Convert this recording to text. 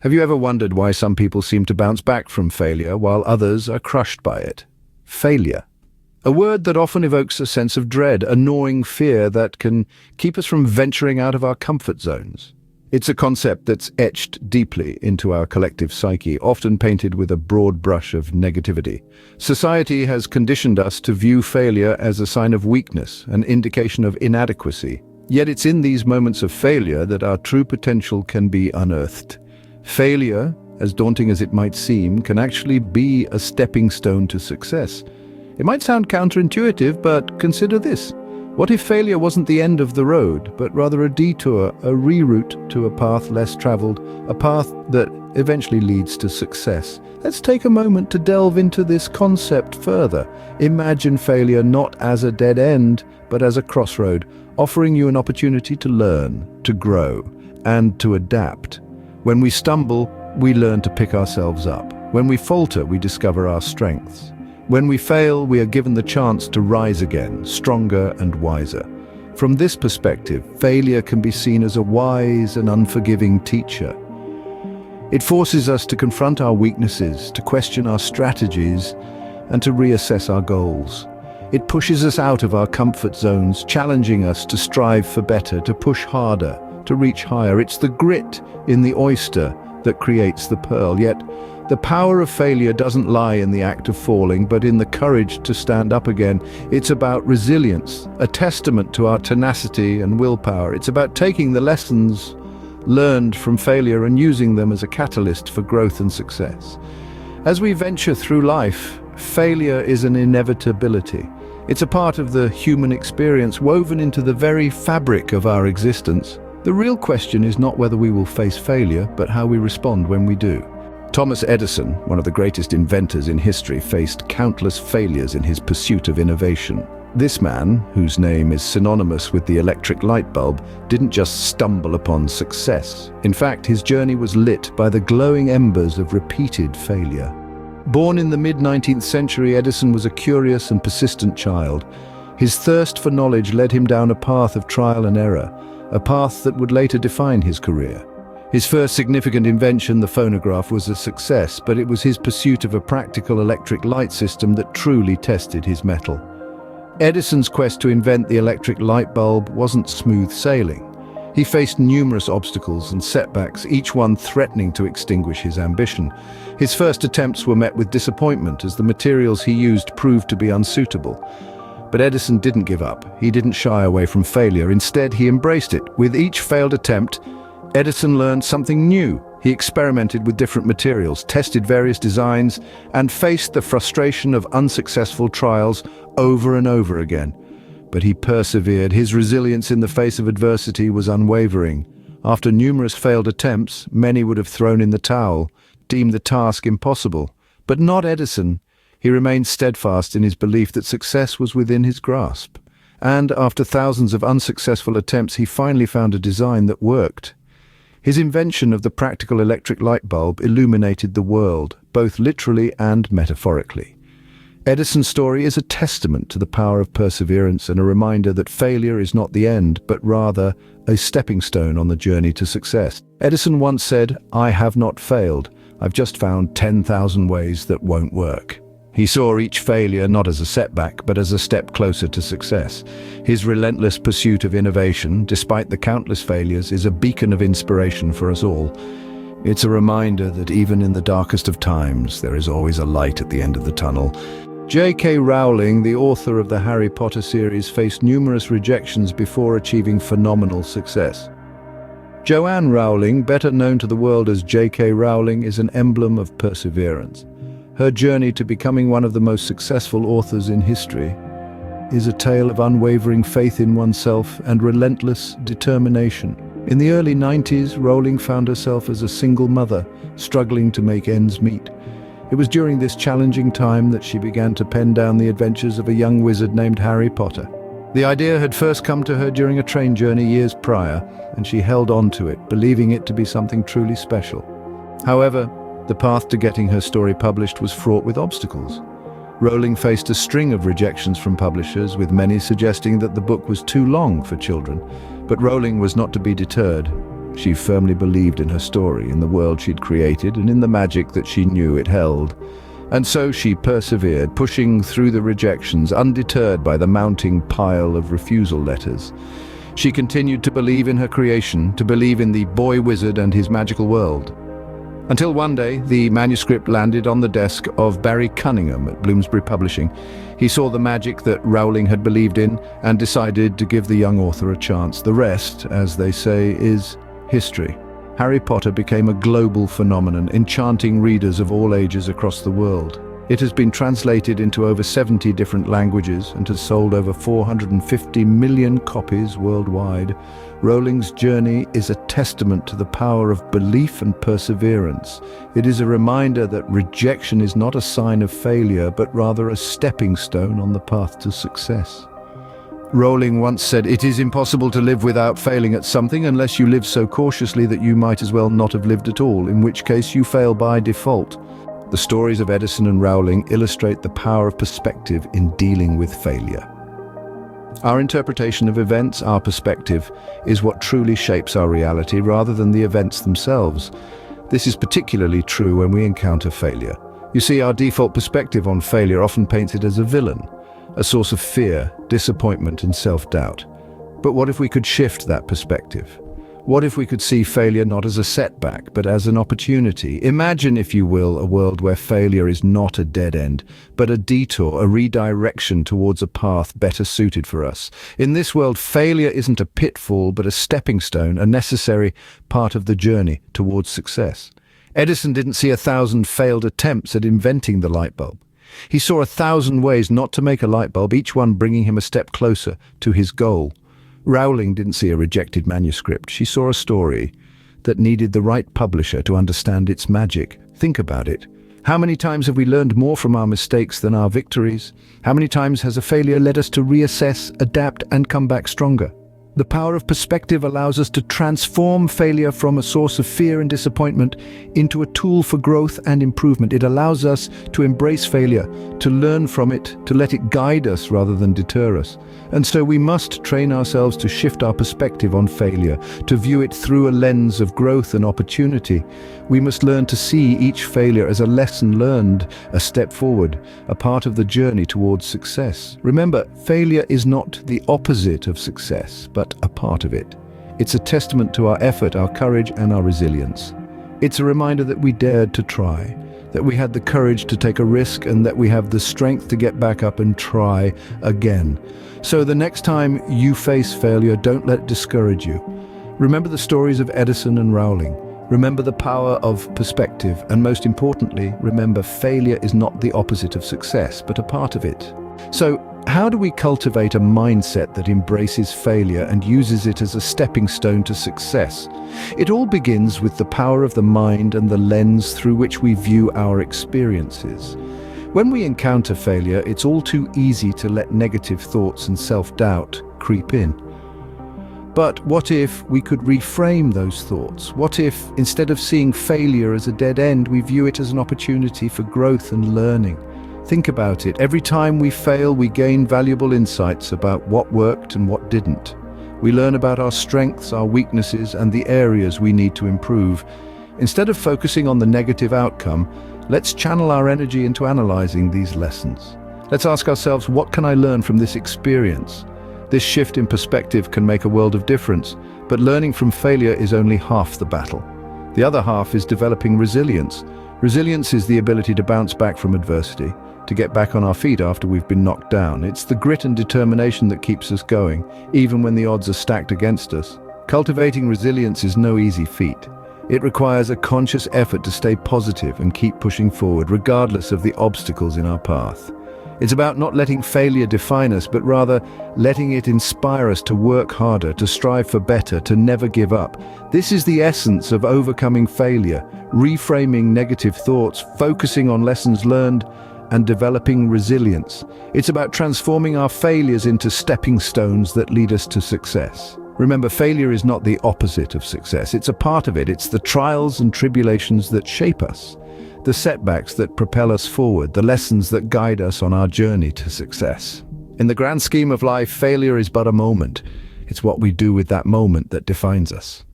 Have you ever wondered why some people seem to bounce back from failure while others are crushed by it? Failure. A word that often evokes a sense of dread, a gnawing fear that can keep us from venturing out of our comfort zones. It's a concept that's etched deeply into our collective psyche, often painted with a broad brush of negativity. Society has conditioned us to view failure as a sign of weakness, an indication of inadequacy. Yet it's in these moments of failure that our true potential can be unearthed. Failure, as daunting as it might seem, can actually be a stepping stone to success. It might sound counterintuitive, but consider this. What if failure wasn't the end of the road, but rather a detour, a reroute to a path less traveled, a path that eventually leads to success? Let's take a moment to delve into this concept further. Imagine failure not as a dead end, but as a crossroad, offering you an opportunity to learn, to grow, and to adapt. When we stumble, we learn to pick ourselves up. When we falter, we discover our strengths. When we fail, we are given the chance to rise again, stronger and wiser. From this perspective, failure can be seen as a wise and unforgiving teacher. It forces us to confront our weaknesses, to question our strategies, and to reassess our goals. It pushes us out of our comfort zones, challenging us to strive for better, to push harder, to reach higher. It's the grit in the oyster that creates the pearl. Yet, the power of failure doesn't lie in the act of falling, but in the courage to stand up again. It's about resilience, a testament to our tenacity and willpower. It's about taking the lessons learned from failure and using them as a catalyst for growth and success. As we venture through life, failure is an inevitability. It's a part of the human experience, woven into the very fabric of our existence. The real question is not whether we will face failure, but how we respond when we do. Thomas Edison, one of the greatest inventors in history, faced countless failures in his pursuit of innovation. This man, whose name is synonymous with the electric light bulb, didn't just stumble upon success. In fact, his journey was lit by the glowing embers of repeated failure. Born in the mid-19th century, Edison was a curious and persistent child. His thirst for knowledge led him down a path of trial and error, a path that would later define his career. His first significant invention, the phonograph, was a success, but it was his pursuit of a practical electric light system that truly tested his mettle. Edison's quest to invent the electric light bulb wasn't smooth sailing. He faced numerous obstacles and setbacks, each one threatening to extinguish his ambition. His first attempts were met with disappointment, as the materials he used proved to be unsuitable. But Edison didn't give up. He didn't shy away from failure. Instead, he embraced it. With each failed attempt, Edison learned something new. He experimented with different materials, tested various designs, and faced the frustration of unsuccessful trials over and over again. But he persevered. His resilience in the face of adversity was unwavering. After numerous failed attempts, many would have thrown in the towel, deemed the task impossible. But not Edison. He remained steadfast in his belief that success was within his grasp. And after thousands of unsuccessful attempts, he finally found a design that worked. His invention of the practical electric light bulb illuminated the world, both literally and metaphorically. Edison's story is a testament to the power of perseverance and a reminder that failure is not the end, but rather a stepping stone on the journey to success. Edison once said, "I have not failed. I've just found 10,000 ways that won't work." He saw each failure not as a setback, but as a step closer to success. His relentless pursuit of innovation, despite the countless failures, is a beacon of inspiration for us all. It's a reminder that even in the darkest of times, there is always a light at the end of the tunnel. J.K. Rowling, the author of the Harry Potter series, faced numerous rejections before achieving phenomenal success. Joanne Rowling, better known to the world as J.K. Rowling, is an emblem of perseverance. Her journey to becoming one of the most successful authors in history is a tale of unwavering faith in oneself and relentless determination. In the early 90s, Rowling found herself as a single mother, struggling to make ends meet. It was during this challenging time that she began to pen down the adventures of a young wizard named Harry Potter. The idea had first come to her during a train journey years prior, and she held on to it, believing it to be something truly special. However, the path to getting her story published was fraught with obstacles. Rowling faced a string of rejections from publishers, with many suggesting that the book was too long for children. But Rowling was not to be deterred. She firmly believed in her story, in the world she'd created, and in the magic that she knew it held. And so she persevered, pushing through the rejections, undeterred by the mounting pile of refusal letters. She continued to believe in her creation, to believe in the boy wizard and his magical world. Until one day, the manuscript landed on the desk of Barry Cunningham at Bloomsbury Publishing. He saw the magic that Rowling had believed in and decided to give the young author a chance. The rest, as they say, is history. Harry Potter became a global phenomenon, enchanting readers of all ages across the world. It has been translated into over 70 different languages and has sold over 450 million copies worldwide. Rowling's journey is a testament to the power of belief and perseverance. It is a reminder that rejection is not a sign of failure, but rather a stepping stone on the path to success. Rowling once said, "It is impossible to live without failing at something unless you live so cautiously that you might as well not have lived at all, in which case you fail by default." The stories of Edison and Rowling illustrate the power of perspective in dealing with failure. Our interpretation of events, our perspective, is what truly shapes our reality rather than the events themselves. This is particularly true when we encounter failure. You see, our default perspective on failure often paints it as a villain, a source of fear, disappointment, and self-doubt. But what if we could shift that perspective? What if we could see failure not as a setback, but as an opportunity? Imagine, if you will, a world where failure is not a dead end, but a detour, a redirection towards a path better suited for us. In this world, failure isn't a pitfall, but a stepping stone, a necessary part of the journey towards success. Edison didn't see 1,000 failed attempts at inventing the light bulb. He saw 1,000 ways not to make a light bulb, each one bringing him a step closer to his goal. Rowling didn't see a rejected manuscript. She saw a story that needed the right publisher to understand its magic. Think about it. How many times have we learned more from our mistakes than our victories? How many times has a failure led us to reassess, adapt, and come back stronger? The power of perspective allows us to transform failure from a source of fear and disappointment into a tool for growth and improvement. It allows us to embrace failure, to learn from it, to let it guide us rather than deter us. And so we must train ourselves to shift our perspective on failure, to view it through a lens of growth and opportunity. We must learn to see each failure as a lesson learned, a step forward, a part of the journey towards success. Remember, failure is not the opposite of success, but a part of it. It's a testament to our effort, our courage, and our resilience. It's a reminder that we dared to try, that we had the courage to take a risk, and that we have the strength to get back up and try again. So the next time you face failure, don't let it discourage you. Remember the stories of Edison and Rowling. Remember the power of perspective, and most importantly, remember failure is not the opposite of success, but a part of it. So, how do we cultivate a mindset that embraces failure and uses it as a stepping stone to success? It all begins with the power of the mind and the lens through which we view our experiences. When we encounter failure, it's all too easy to let negative thoughts and self-doubt creep in. But what if we could reframe those thoughts? What if, instead of seeing failure as a dead end, we view it as an opportunity for growth and learning? Think about it. Every time we fail, we gain valuable insights about what worked and what didn't. We learn about our strengths, our weaknesses, and the areas we need to improve. Instead of focusing on the negative outcome, let's channel our energy into analyzing these lessons. Let's ask ourselves, what can I learn from this experience? This shift in perspective can make a world of difference, but learning from failure is only half the battle. The other half is developing resilience. Resilience is the ability to bounce back from adversity, to get back on our feet after we've been knocked down. It's the grit and determination that keeps us going, even when the odds are stacked against us. Cultivating resilience is no easy feat. It requires a conscious effort to stay positive and keep pushing forward, regardless of the obstacles in our path. It's about not letting failure define us, but rather letting it inspire us to work harder, to strive for better, to never give up. This is the essence of overcoming failure, reframing negative thoughts, focusing on lessons learned, and developing resilience. It's about transforming our failures into stepping stones that lead us to success. Remember, failure is not the opposite of success. It's a part of it. It's the trials and tribulations that shape us, the setbacks that propel us forward, the lessons that guide us on our journey to success. In the grand scheme of life, failure is but a moment. It's what we do with that moment that defines us.